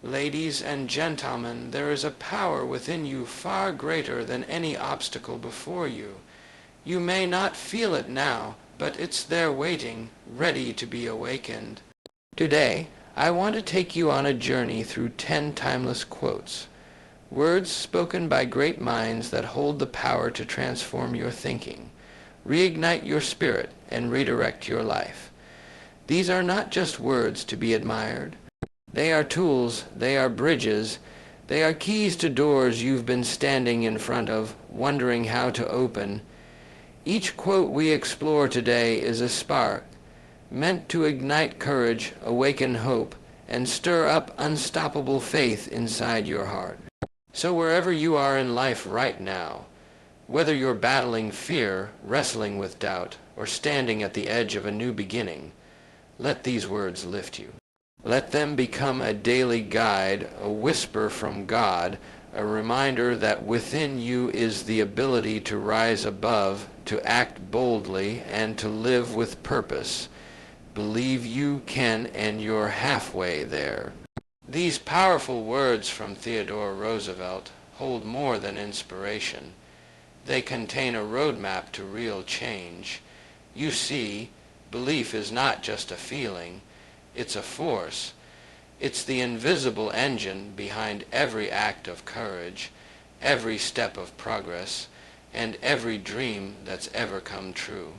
Ladies and gentlemen, there is a power within you far greater than any obstacle before you. You may not feel it now, but it's there waiting, ready to be awakened. Today, I want to take you on a journey through 10 timeless quotes, words spoken by great minds that hold the power to transform your thinking, reignite your spirit, and redirect your life. These are not just words to be admired. They are tools, they are bridges, they are keys to doors you've been standing in front of, wondering how to open. Each quote we explore today is a spark, meant to ignite courage, awaken hope, and stir up unstoppable faith inside your heart. So wherever you are in life right now, whether you're battling fear, wrestling with doubt, or standing at the edge of a new beginning, let these words lift you. Let them become a daily guide, a whisper from God, a reminder that within you is the ability to rise above, to act boldly, and to live with purpose. Believe you can, and you're halfway there. These powerful words from Theodore Roosevelt hold more than inspiration. They contain a roadmap to real change. You see, belief is not just a feeling. It's a force. It's the invisible engine behind every act of courage, every step of progress, and every dream that's ever come true.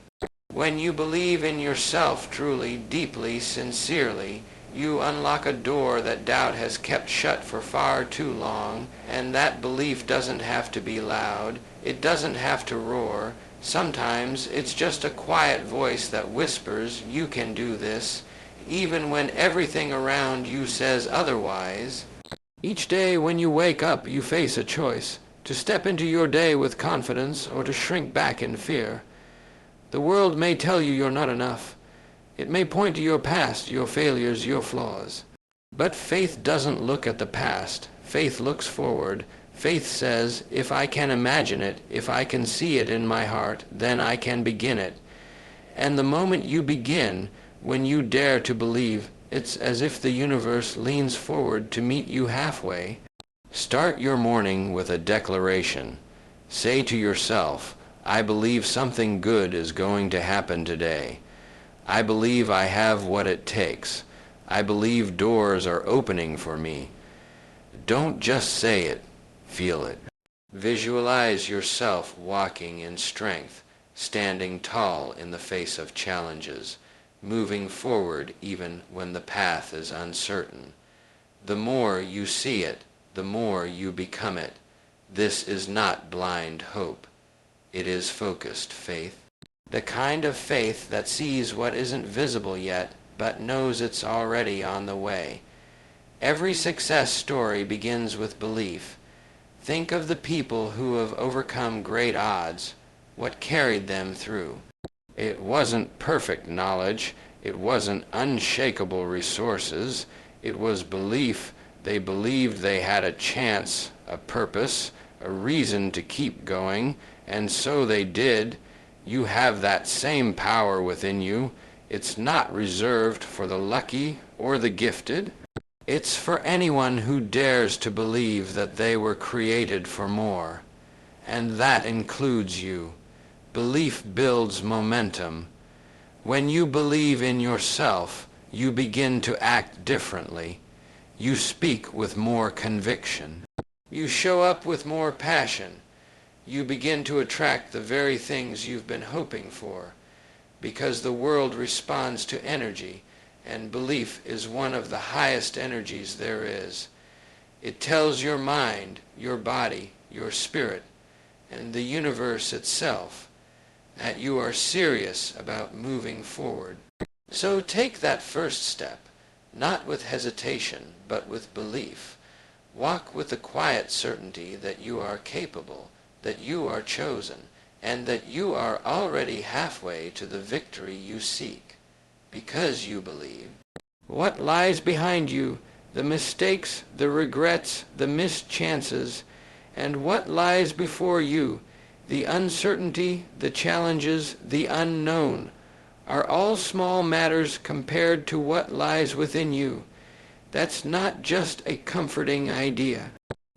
When you believe in yourself truly, deeply, sincerely, you unlock a door that doubt has kept shut for far too long, and that belief doesn't have to be loud. It doesn't have to roar. Sometimes it's just a quiet voice that whispers, "You can do this," even when everything around you says otherwise. Each day when you wake up, you face a choice, to step into your day with confidence or to shrink back in fear. The world may tell you you're not enough. It may point to your past, your failures, your flaws. But faith doesn't look at the past. Faith looks forward. Faith says, if I can imagine it, if I can see it in my heart, then I can begin it. And the moment you begin, when you dare to believe, it's as if the universe leans forward to meet you halfway. Start your morning with a declaration. Say to yourself, I believe something good is going to happen today. I believe I have what it takes. I believe doors are opening for me. Don't just say it, feel it. Visualize yourself walking in strength, standing tall in the face of challenges, moving forward even when the path is uncertain. The more you see it, the more you become it. This is not blind hope. It is focused faith. The kind of faith that sees what isn't visible yet, but knows it's already on the way. Every success story begins with belief. Think of the people who have overcome great odds, what carried them through. It wasn't perfect knowledge, it wasn't unshakable resources, it was belief. They believed they had a chance, a purpose, a reason to keep going, and so they did. You have that same power within you. It's not reserved for the lucky or the gifted. It's for anyone who dares to believe that they were created for more. And that includes you. Belief builds momentum. When you believe in yourself, you begin to act differently. You speak with more conviction. You show up with more passion. You begin to attract the very things you've been hoping for, because the world responds to energy, and belief is one of the highest energies there is. It tells your mind, your body, your spirit, and the universe itself that you are serious about moving forward. So take that first step, not with hesitation, but with belief. Walk with the quiet certainty that you are capable, that you are chosen, and that you are already halfway to the victory you seek, because you believe. What lies behind you, the mistakes, the regrets, the missed chances, and what lies before you, the uncertainty, the challenges, the unknown, are all small matters compared to what lies within you. That's not just a comforting idea.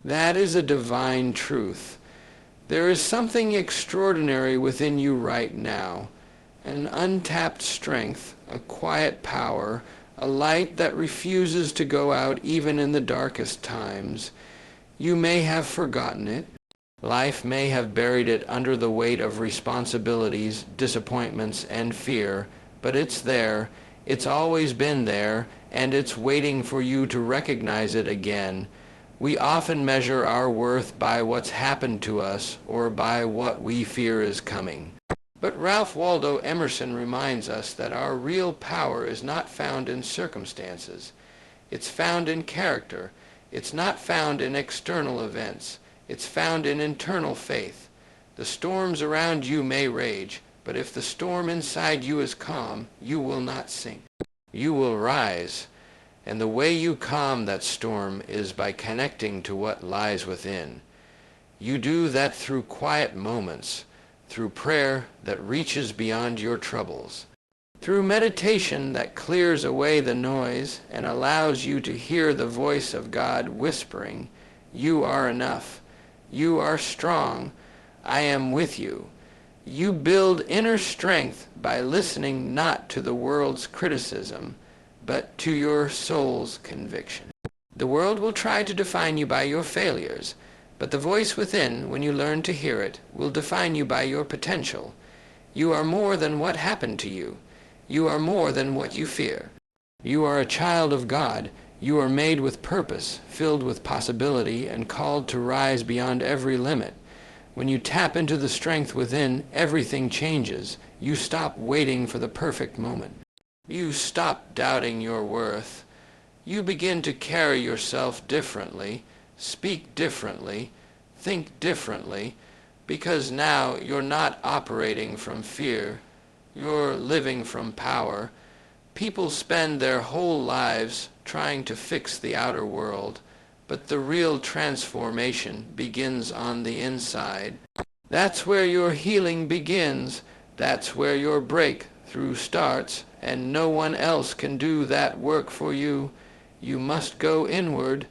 That is a divine truth. There is something extraordinary within you right now, an untapped strength, a quiet power, a light that refuses to go out even in the darkest times. You may have forgotten it. Life may have buried it under the weight of responsibilities, disappointments, and fear, but it's there. It's always been there, and it's waiting for you to recognize it again. We often measure our worth by what's happened to us or by what we fear is coming. But Ralph Waldo Emerson reminds us that our real power is not found in circumstances. It's found in character. It's not found in external events. It's found in internal faith. The storms around you may rage, but if the storm inside you is calm, you will not sink. You will rise. And the way you calm that storm is by connecting to what lies within. You do that through quiet moments, through prayer that reaches beyond your troubles, through meditation that clears away the noise and allows you to hear the voice of God whispering, "You are enough. You are strong. I am with you." You build inner strength by listening not to the world's criticism, but to your soul's conviction. The world will try to define you by your failures, but the voice within, when you learn to hear it, will define you by your potential. You are more than what happened to you. You are more than what you fear. You are a child of God. You are made with purpose, filled with possibility, and called to rise beyond every limit. When you tap into the strength within, everything changes. You stop waiting for the perfect moment. You stop doubting your worth. You begin to carry yourself differently, speak differently, think differently, because now you're not operating from fear. You're living from power. People spend their whole lives trying to fix the outer world, but the real transformation begins on the inside. That's where your healing begins. That's where your breakthrough starts. And no one else can do that work for you. You must go inward.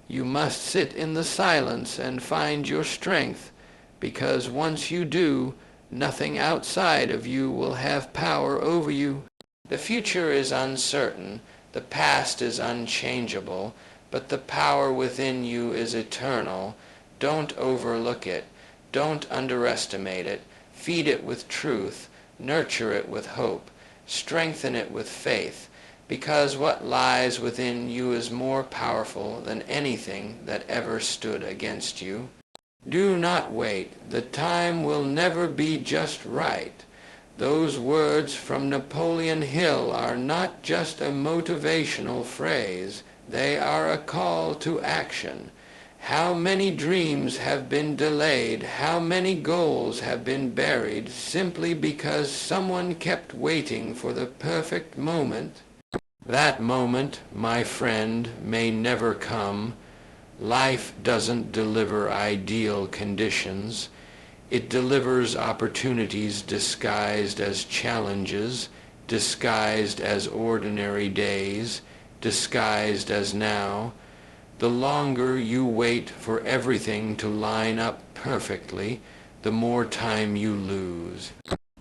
You must sit in the silence and find your strength, because once you do, nothing outside of you will have power over you. The future is uncertain. The past is unchangeable, but the power within you is eternal. Don't overlook it. Don't underestimate it. Feed it with truth. Nurture it with hope. Strengthen it with faith, because what lies within you is more powerful than anything that ever stood against you. Do not wait. The time will never be just right. Those words from Napoleon Hill are not just a motivational phrase. They are a call to action. How many dreams have been delayed, how many goals have been buried simply because someone kept waiting for the perfect moment? That moment, my friend, may never come. Life doesn't deliver ideal conditions. It delivers opportunities disguised as challenges, disguised as ordinary days, disguised as now. The longer you wait for everything to line up perfectly, the more time you lose.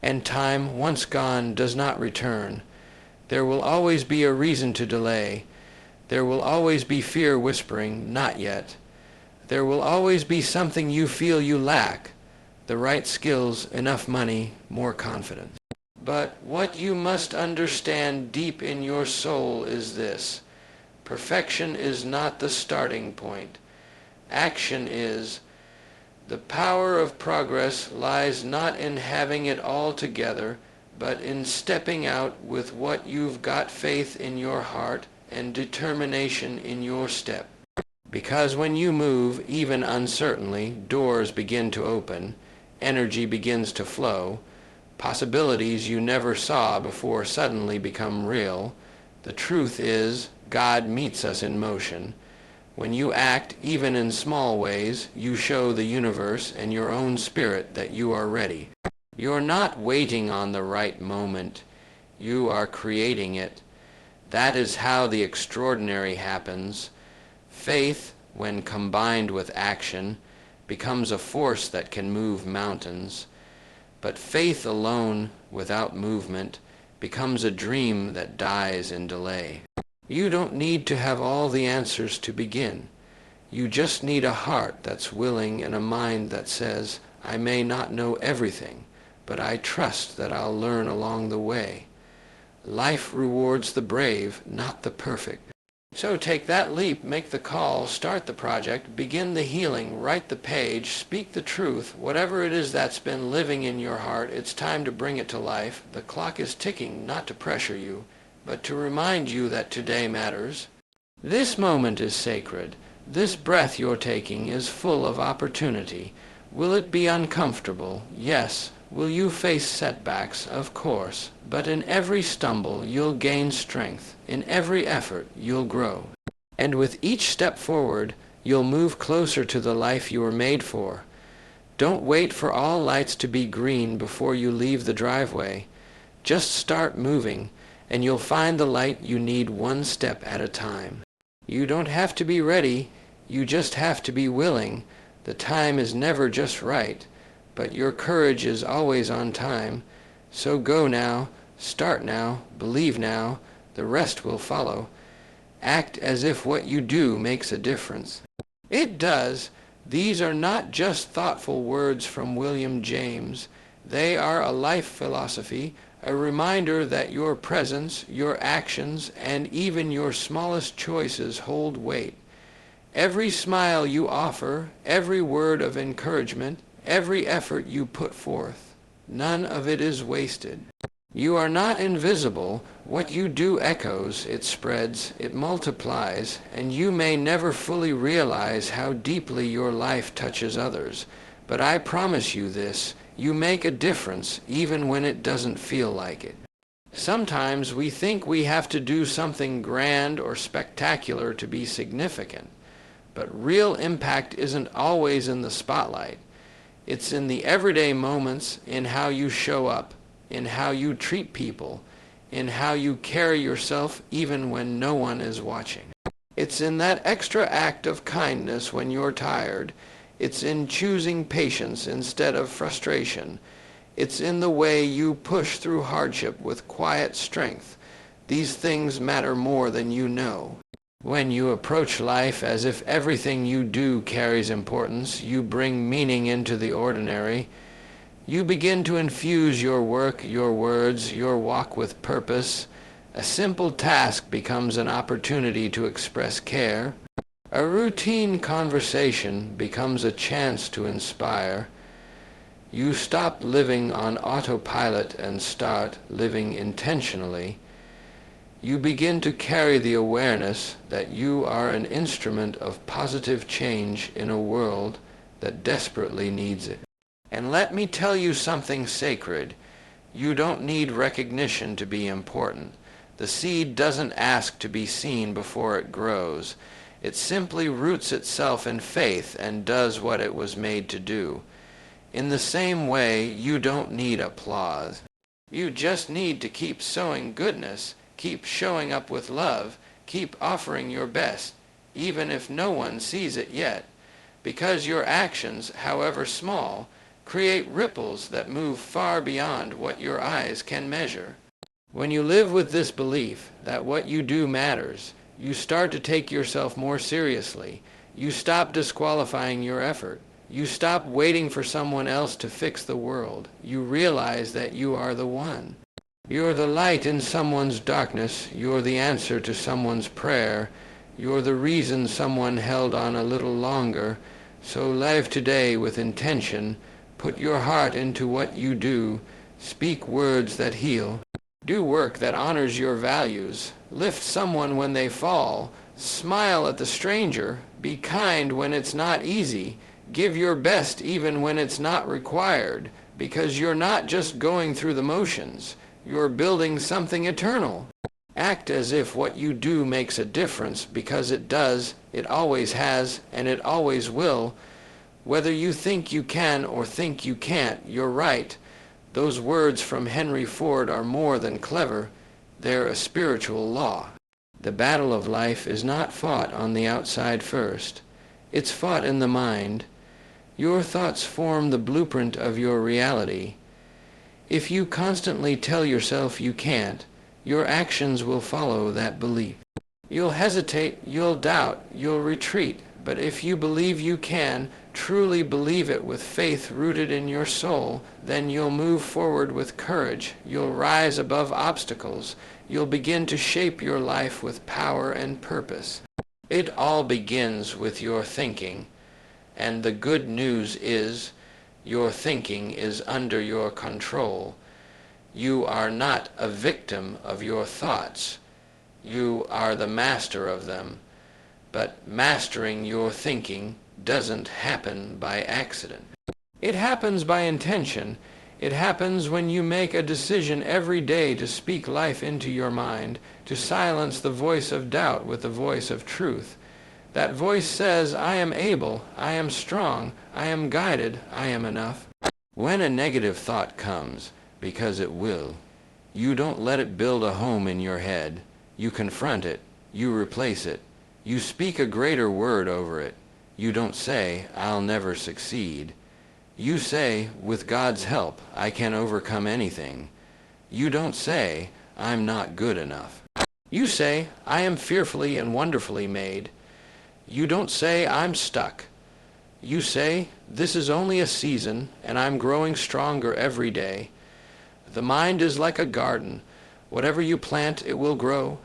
And time, once gone, does not return. There will always be a reason to delay. There will always be fear whispering, "Not yet." There will always be something you feel you lack. The right skills, enough money, more confidence. But what you must understand deep in your soul is this. Perfection is not the starting point. Action is. The power of progress lies not in having it all together, but in stepping out with what you've got, faith in your heart and determination in your step. Because when you move, even uncertainly, doors begin to open, energy begins to flow, possibilities you never saw before suddenly become real. The truth is, God meets us in motion. When you act, even in small ways, you show the universe and your own spirit that you are ready. You're not waiting on the right moment. You are creating it. That is how the extraordinary happens. Faith, when combined with action, becomes a force that can move mountains. But faith alone, without movement, becomes a dream that dies in delay. You don't need to have all the answers to begin. You just need a heart that's willing and a mind that says, I may not know everything, but I trust that I'll learn along the way. Life rewards the brave, not the perfect. So take that leap, make the call, start the project, begin the healing, write the page, speak the truth. Whatever it is that's been living in your heart, it's time to bring it to life. The clock is ticking, not to pressure you, but to remind you that today matters. This moment is sacred. This breath you're taking is full of opportunity. Will it be uncomfortable? Yes. Will you face setbacks? Of course. But in every stumble, you'll gain strength. In every effort, you'll grow. And with each step forward, you'll move closer to the life you were made for. Don't wait for all lights to be green before you leave the driveway. Just start moving, and you'll find the light you need one step at a time. You don't have to be ready. You just have to be willing. The time is never just right, but your courage is always on time. So go now, start now, believe now, the rest will follow. Act as if what you do makes a difference. It does. These are not just thoughtful words from William James. They are a life philosophy, a reminder that your presence, your actions, and even your smallest choices hold weight. Every smile you offer, every word of encouragement, every effort you put forth, none of it is wasted. You are not invisible. What you do echoes, it spreads, it multiplies, and you may never fully realize how deeply your life touches others. But I promise you this, you make a difference even when it doesn't feel like it. Sometimes we think we have to do something grand or spectacular to be significant. But real impact isn't always in the spotlight. It's in the everyday moments, in how you show up, in how you treat people, in how you carry yourself even when no one is watching. It's in that extra act of kindness when you're tired. It's in choosing patience instead of frustration. It's in the way you push through hardship with quiet strength. These things matter more than you know. When you approach life as if everything you do carries importance, you bring meaning into the ordinary. You begin to infuse your work, your words, your walk with purpose. A simple task becomes an opportunity to express care. A routine conversation becomes a chance to inspire. You stop living on autopilot and start living intentionally. You begin to carry the awareness that you are an instrument of positive change in a world that desperately needs it. And let me tell you something sacred. You don't need recognition to be important. The seed doesn't ask to be seen before it grows. It simply roots itself in faith and does what it was made to do. In the same way, you don't need applause. You just need to keep sowing goodness. Keep showing up with love. Keep offering your best, even if no one sees it yet, because your actions, however small, create ripples that move far beyond what your eyes can measure. When you live with this belief that what you do matters, you start to take yourself more seriously. You stop disqualifying your effort. You stop waiting for someone else to fix the world. You realize that you are the one. You're the light in someone's darkness. You're the answer to someone's prayer. You're the reason someone held on a little longer. So live today with intention. Put your heart into what you do. Speak words that heal. Do work that honors your values. Lift someone when they fall. Smile at the stranger. Be kind when it's not easy. Give your best even when it's not required, because you're not just going through the motions. You're building something eternal. Act as if what you do makes a difference, because it does, it always has, and it always will. Whether you think you can or think you can't, you're right. Those words from Henry Ford are more than clever. They're a spiritual law. The battle of life is not fought on the outside first. It's fought in the mind. Your thoughts form the blueprint of your reality. If you constantly tell yourself you can't, your actions will follow that belief. You'll hesitate, you'll doubt, you'll retreat. But if you believe you can, truly believe it with faith rooted in your soul, then you'll move forward with courage. You'll rise above obstacles. You'll begin to shape your life with power and purpose. It all begins with your thinking. And the good news is, your thinking is under your control. You are not a victim of your thoughts. You are the master of them. But mastering your thinking doesn't happen by accident. It happens by intention. It happens when you make a decision every day to speak life into your mind, to silence the voice of doubt with the voice of truth. That voice says, I am able, I am strong, I am guided, I am enough. When a negative thought comes, because it will, you don't let it build a home in your head. You confront it. You replace it. You speak a greater word over it. You don't say, I'll never succeed. You say, with God's help, I can overcome anything. You don't say, I'm not good enough. You say, I am fearfully and wonderfully made. You don't say, I'm stuck. You say, this is only a season, and I'm growing stronger every day. The mind is like a garden. Whatever you plant, it will grow.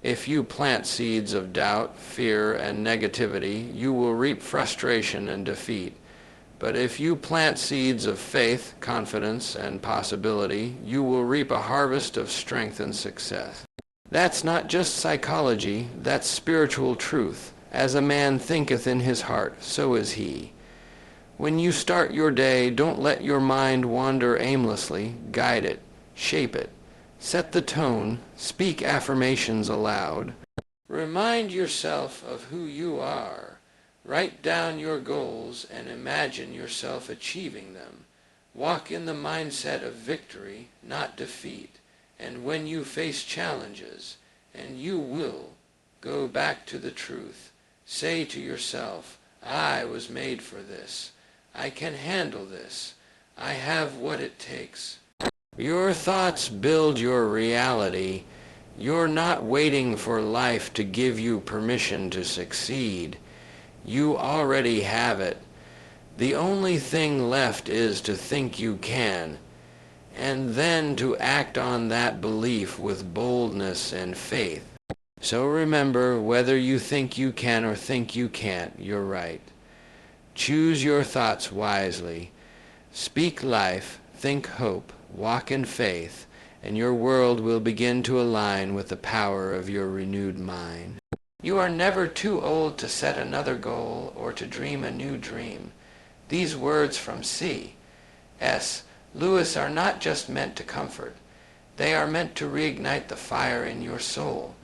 If you plant seeds of doubt, fear, and negativity, you will reap frustration and defeat. But if you plant seeds of faith, confidence, and possibility, you will reap a harvest of strength and success. That's not just psychology, that's spiritual truth. As a man thinketh in his heart, so is he. When you start your day, don't let your mind wander aimlessly. Guide it, shape it. Set the tone, speak affirmations aloud. Remind yourself of who you are. Write down your goals and imagine yourself achieving them. Walk in the mindset of victory, not defeat. And when you face challenges, and you will, go back to the truth. Say to yourself, I was made for this. I can handle this. I have what it takes. Your thoughts build your reality. You're not waiting for life to give you permission to succeed. You already have it. The only thing left is to think you can, and then to act on that belief with boldness and faith. So remember, whether you think you can or think you can't, you're right. Choose your thoughts wisely. Speak life, think hope, walk in faith, and your world will begin to align with the power of your renewed mind. You are never too old to set another goal or to dream a new dream. These words from C.S. Lewis are not just meant to comfort. They are meant to reignite the fire in your soul.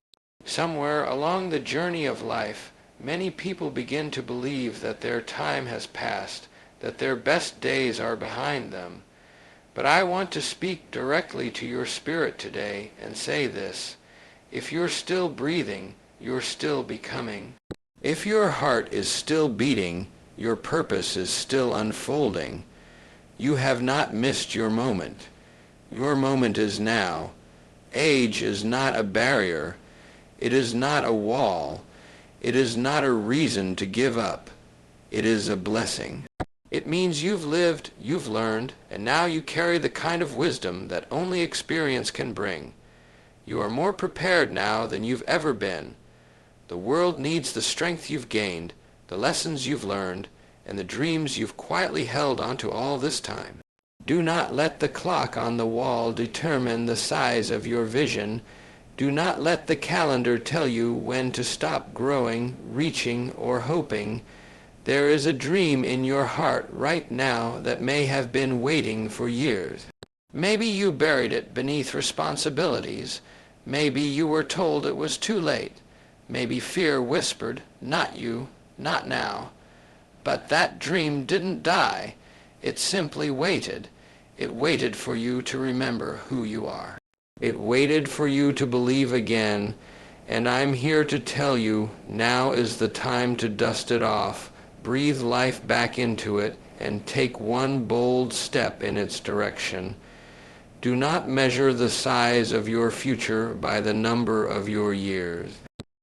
Somewhere along the journey of life, many people begin to believe that their time has passed, that their best days are behind them. But I want to speak directly to your spirit today and say this: if you're still breathing, you're still becoming. If your heart is still beating, your purpose is still unfolding. You have not missed your moment. Your moment is now. Age is not a barrier. It is not a wall. It is not a reason to give up. It is a blessing. It means you've lived, you've learned, and now you carry the kind of wisdom that only experience can bring. You are more prepared now than you've ever been. The world needs the strength you've gained, the lessons you've learned, and the dreams you've quietly held onto all this time. Do not let the clock on the wall determine the size of your vision. Do not let the calendar tell you when to stop growing, reaching, or hoping. There is a dream in your heart right now that may have been waiting for years. Maybe you buried it beneath responsibilities. Maybe you were told it was too late. Maybe fear whispered, not you, not now. But that dream didn't die. It simply waited. It waited for you to remember who you are. It waited for you to believe again, And I'm here to tell you, now is the time to dust it off, breathe life back into it, and take one bold step in its direction. Do not measure the size of your future by the number of your years.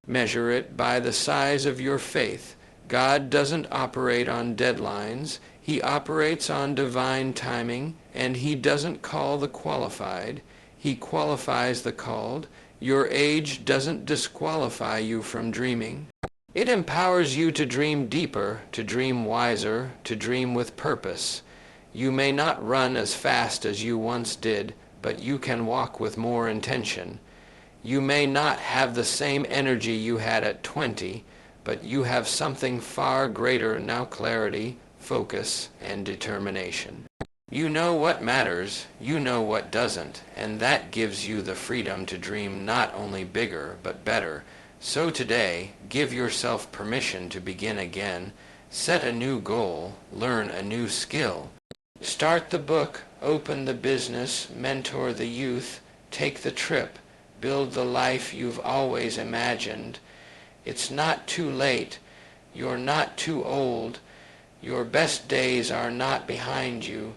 Measure it by the size of your faith. God doesn't operate on deadlines. He operates on divine timing, and he doesn't call the qualified. He qualifies the called. Your age doesn't disqualify you from dreaming. It empowers you to dream deeper, to dream wiser, to dream with purpose. You may not run as fast as you once did, but you can walk with more intention. You may not have the same energy you had at 20, but you have something far greater now: clarity, focus, and determination. You know what matters, you know what doesn't, and that gives you the freedom to dream not only bigger, but better. So today, give yourself permission to begin again. Set a new goal, learn a new skill. Start the book, open the business, mentor the youth, take the trip, build the life you've always imagined. It's not too late. You're not too old. Your best days are not behind you.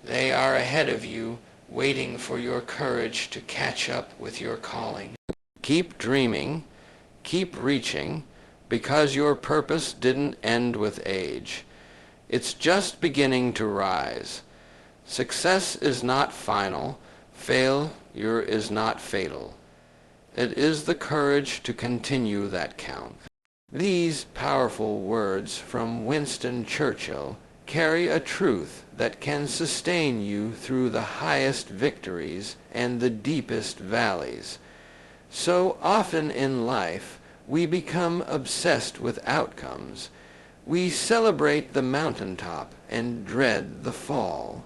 They are ahead of you, waiting for your courage to catch up with your calling. Keep dreaming, keep reaching, because your purpose didn't end with age. It's just beginning to rise. Success is not final. Failure is not fatal. It is the courage to continue that counts. These powerful words from Winston Churchill carry a truth that can sustain you through the highest victories and the deepest valleys. So often in life, we become obsessed with outcomes. We celebrate the mountaintop and dread the fall.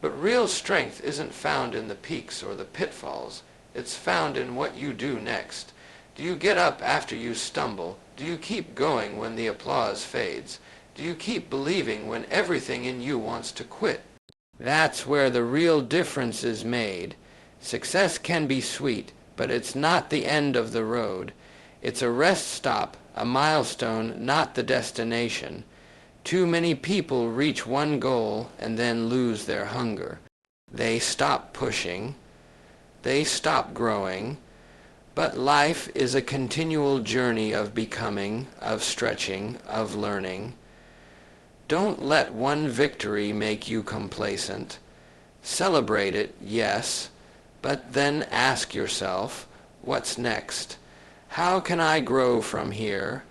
But real strength isn't found in the peaks or the pitfalls. It's found in what you do next. Do you get up after you stumble? Do you keep going when the applause fades? Do you keep believing when everything in you wants to quit? That's where the real difference is made. Success can be sweet, but it's not the end of the road. It's a rest stop, a milestone, not the destination. Too many people reach one goal and then lose their hunger. They stop pushing. They stop growing. But life is a continual journey of becoming, of stretching, of learning. Don't let one victory make you complacent. Celebrate it, yes, but then ask yourself, what's next? How can I grow from here?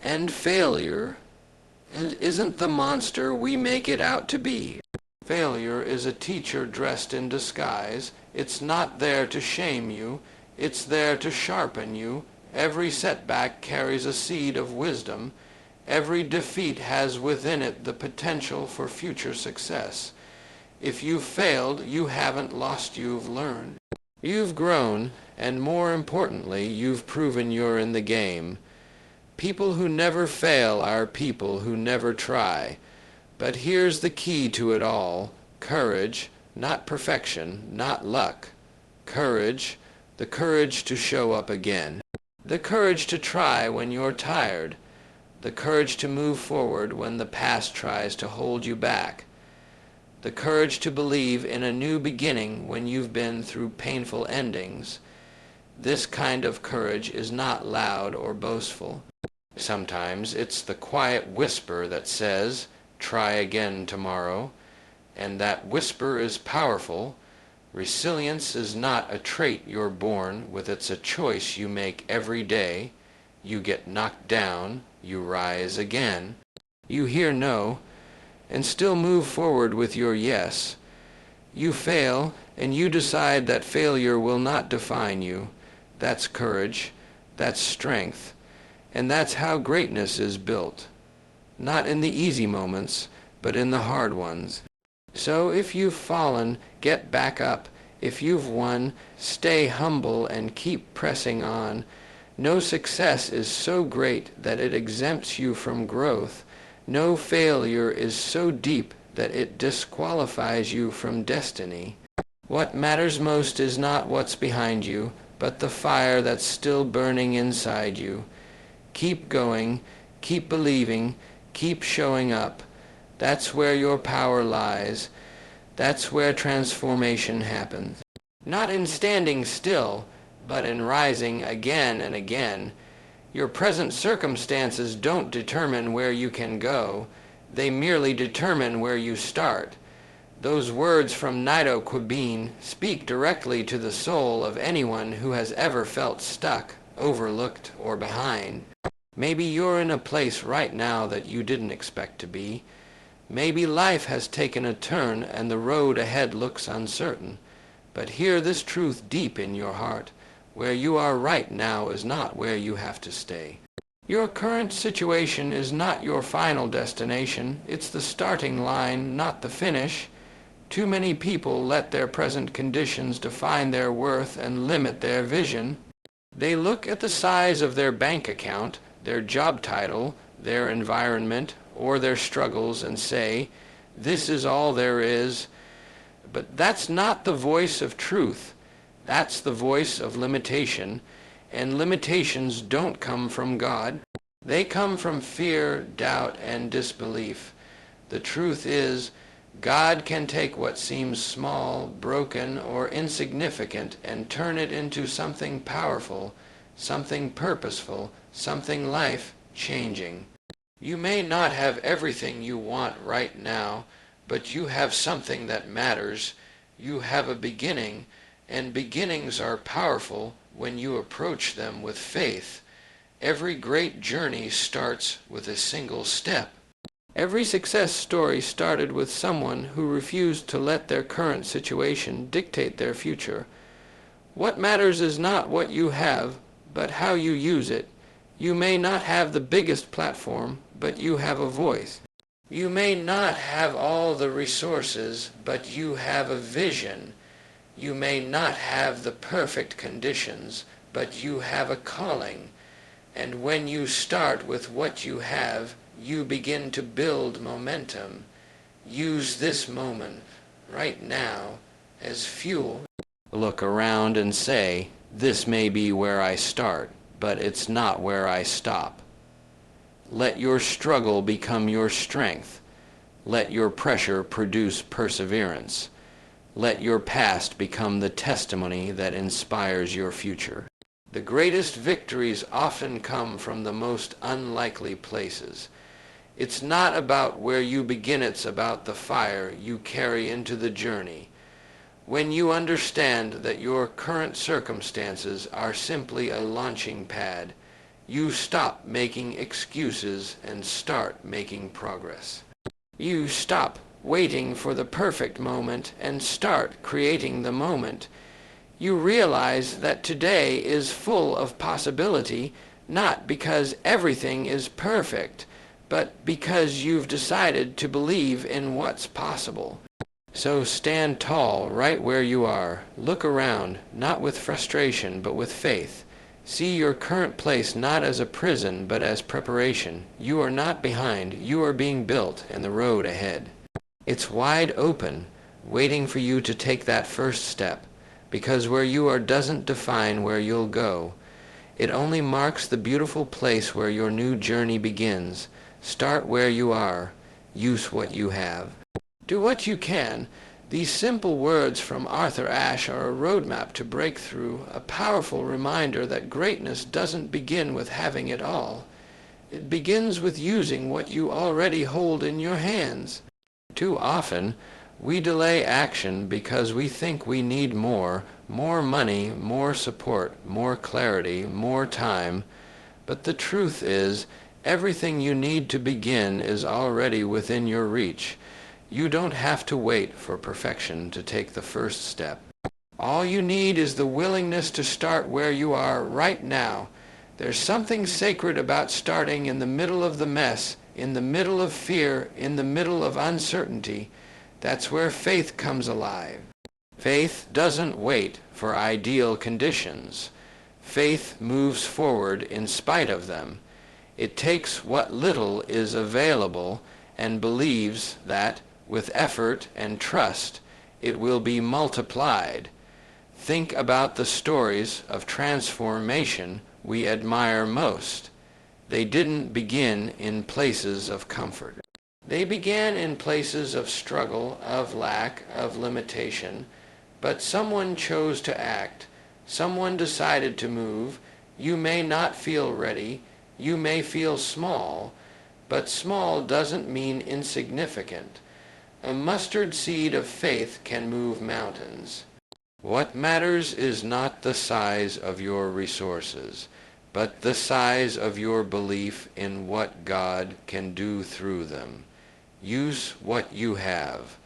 And failure isn't the monster we make it out to be. Failure is a teacher dressed in disguise. It's not there to shame you. It's there to sharpen you. Every setback carries a seed of wisdom. Every defeat has within it the potential for future success. If you've failed, you haven't lost, you've learned. You've grown, and more importantly, you've proven you're in the game. People who never fail are people who never try. But here's the key to it all: courage, not perfection, not luck. Courage, the courage to show up again. The courage to try when you're tired. The courage to move forward when the past tries to hold you back. The courage to believe in a new beginning when you've been through painful endings. This kind of courage is not loud or boastful. Sometimes it's the quiet whisper that says, "Try again tomorrow," and that whisper is powerful. Resilience is not a trait you're born with, it's a choice you make every day. You get knocked down, you rise again. You hear no, and still move forward with your yes. You fail, and you decide that failure will not define you. That's courage, that's strength, and that's how greatness is built. Not in the easy moments, but in the hard ones. So if you've fallen, get back up. If you've won, stay humble and keep pressing on. No success is so great that it exempts you from growth. No failure is so deep that it disqualifies you from destiny. What matters most is not what's behind you, but the fire that's still burning inside you. Keep going, keep believing, keep showing up. That's where your power lies. That's where transformation happens. Not in standing still, but in rising again and again. Your present circumstances don't determine where you can go. They merely determine where you start. Those words from Nido Qubein speak directly to the soul of anyone who has ever felt stuck, overlooked, or behind. Maybe you're in a place right now that you didn't expect to be. Maybe life has taken a turn and the road ahead looks uncertain. But hear this truth deep in your heart. Where you are right now is not where you have to stay. Your current situation is not your final destination. It's the starting line, not the finish. Too many people let their present conditions define their worth and limit their vision. They look at the size of their bank account, their job title, their environment, or their struggles and say, "This is all there is." But that's not the voice of truth. That's the voice of limitation, and limitations don't come from God. They come from fear, doubt, and disbelief. The truth is, God can take what seems small, broken, or insignificant and turn it into something powerful, something purposeful, something life-changing. You may not have everything you want right now, but you have something that matters. You have a beginning, and beginnings are powerful when you approach them with faith. Every great journey starts with a single step. Every success story started with someone who refused to let their current situation dictate their future. What matters is not what you have, but how you use it. You may not have the biggest platform, but you have a voice. You may not have all the resources, but you have a vision. You may not have the perfect conditions, but you have a calling. And when you start with what you have, you begin to build momentum. Use this moment, right now, as fuel. Look around and say, "This may be where I start, but it's not where I stop." Let your struggle become your strength. Let your pressure produce perseverance. Let your past become the testimony that inspires your future. The greatest victories often come from the most unlikely places. It's not about where you begin, it's about the fire you carry into the journey. When you understand that your current circumstances are simply a launching pad, you stop making excuses and start making progress. You stop waiting for the perfect moment and start creating the moment. You realize that today is full of possibility, not because everything is perfect, but because you've decided to believe in what's possible. So stand tall right where you are. Look around, not with frustration, but with faith. See your current place not as a prison, but as preparation. You are not behind. You are being built in the road ahead. It's wide open, waiting for you to take that first step, because where you are doesn't define where you'll go. It only marks the beautiful place where your new journey begins. Start where you are. Use what you have. Do what you can. These simple words from Arthur Ashe are a roadmap to breakthrough, a powerful reminder that greatness doesn't begin with having it all. It begins with using what you already hold in your hands. Too often, we delay action because we think we need more money, more support, more clarity, more time. But the truth is, everything you need to begin is already within your reach. You don't have to wait for perfection to take the first step. All you need is the willingness to start where you are right now. There's something sacred about starting in the middle of the mess, in the middle of fear, in the middle of uncertainty. That's where faith comes alive. Faith doesn't wait for ideal conditions. Faith moves forward in spite of them. It takes what little is available and believes that, with effort and trust, it will be multiplied. Think about the stories of transformation we admire most. They didn't begin in places of comfort. They began in places of struggle, of lack, of limitation, but someone chose to act. Someone decided to move. You may not feel ready. You may feel small, but small doesn't mean insignificant. A mustard seed of faith can move mountains. What matters is not the size of your resources, but the size of your belief in what God can do through them. Use what you have.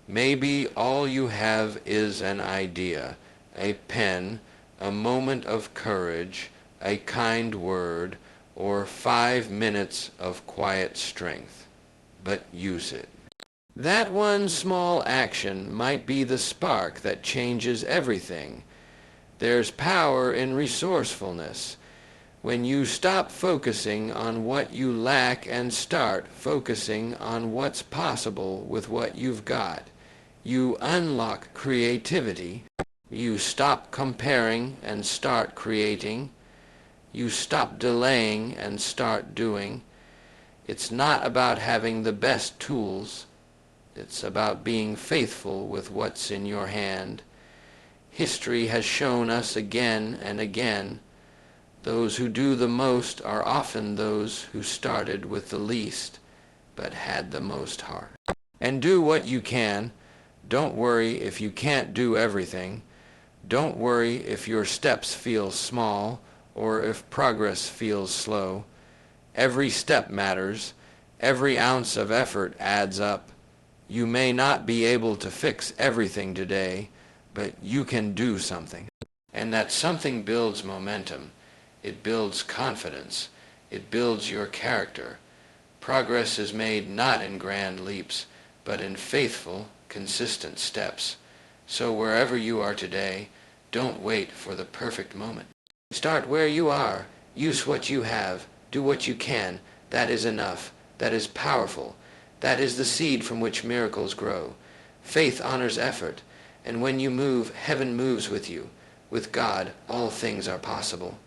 Maybe all you have is an idea, a pen, a moment of courage, a kind word, or 5 minutes of quiet strength. But use it. That one small action might be the spark that changes everything. There's power in resourcefulness. When you stop focusing on what you lack and start focusing on what's possible with what you've got, you unlock creativity. You stop comparing and start creating. You stop delaying and start doing. It's not about having the best tools. It's about being faithful with what's in your hand. History has shown us again and again, those who do the most are often those who started with the least, but had the most heart. And do what you can. Don't worry if you can't do everything. Don't worry if your steps feel small or if progress feels slow. Every step matters. Every ounce of effort adds up. You may not be able to fix everything today, but you can do something. And that something builds momentum. It builds confidence. It builds your character. Progress is made not in grand leaps, but in faithful, consistent steps. So wherever you are today, don't wait for the perfect moment. Start where you are. Use what you have. Do what you can. That is enough. That is powerful. That is the seed from which miracles grow. Faith honors effort, and when you move, heaven moves with you. With God, all things are possible.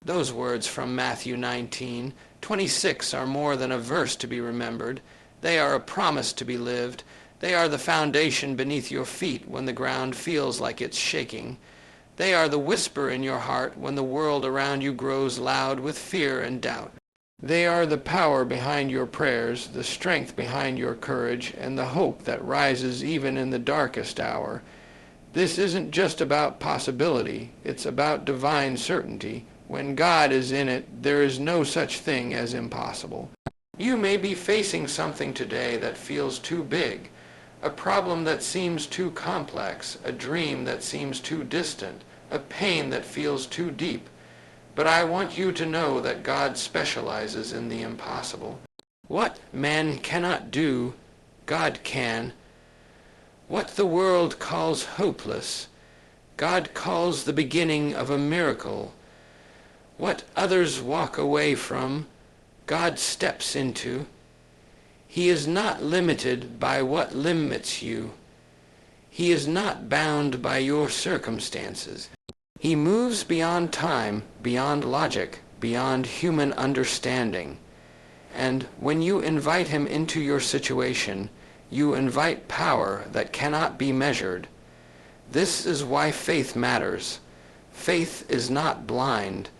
Those words from Matthew 19:26 are more than a verse to be remembered. They are a promise to be lived. They are the foundation beneath your feet when the ground feels like it's shaking. They are the whisper in your heart when the world around you grows loud with fear and doubt. They are the power behind your prayers, the strength behind your courage, and the hope that rises even in the darkest hour. This isn't just about possibility. It's about divine certainty. When God is in it, there is no such thing as impossible. You may be facing something today that feels too big, a problem that seems too complex, a dream that seems too distant, a pain that feels too deep. But I want you to know that God specializes in the impossible. What man cannot do, God can. What the world calls hopeless, God calls the beginning of a miracle. What others walk away from, God steps into. He is not limited by what limits you. He is not bound by your circumstances. He moves beyond time, beyond logic, beyond human understanding. And when you invite him into your situation, you invite power that cannot be measured. This is why faith matters. Faith is not blind.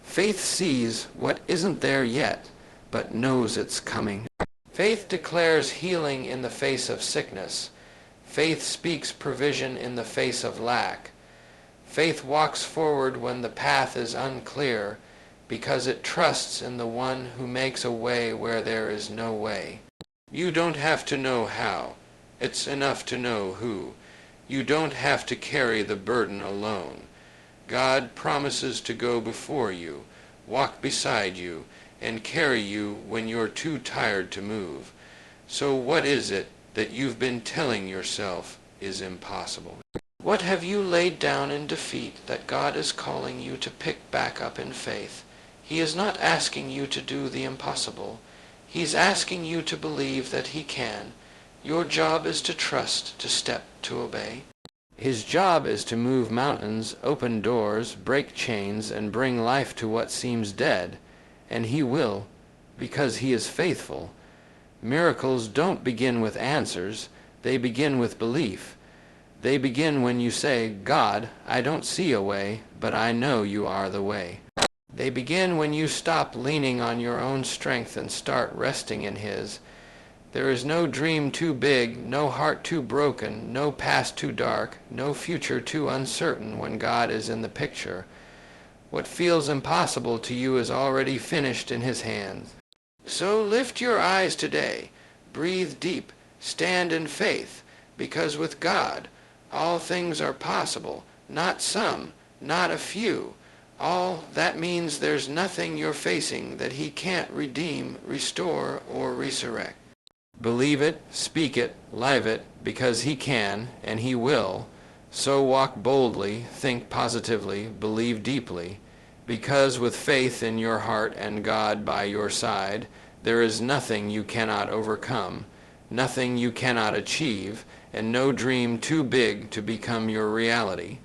Faith sees what isn't there yet, but knows it's coming. Faith declares healing in the face of sickness. Faith speaks provision in the face of lack. Faith walks forward when the path is unclear, because it trusts in the one who makes a way where there is no way. You don't have to know how. It's enough to know who. You don't have to carry the burden alone. God promises to go before you, walk beside you, and carry you when you're too tired to move. So what is it that you've been telling yourself is impossible? What have you laid down in defeat that God is calling you to pick back up in faith? He is not asking you to do the impossible. He's asking you to believe that he can. Your job is to trust, to step, to obey. His job is to move mountains, open doors, break chains, and bring life to what seems dead, and he will, because he is faithful. Miracles don't begin with answers, they begin with belief. They begin when you say, "God, I don't see a way, but I know you are the way." They begin when you stop leaning on your own strength and start resting in His. There is no dream too big, no heart too broken, no past too dark, no future too uncertain when God is in the picture. What feels impossible to you is already finished in His hands. So lift your eyes today, breathe deep, stand in faith, because with God all things are possible, not some, not a few. All that means there's nothing you're facing that He can't redeem, restore, or resurrect. Believe it, speak it, live it, because He can, and He will. So walk boldly, think positively, believe deeply, because with faith in your heart and God by your side, there is nothing you cannot overcome, nothing you cannot achieve, and no dream too big to become your reality.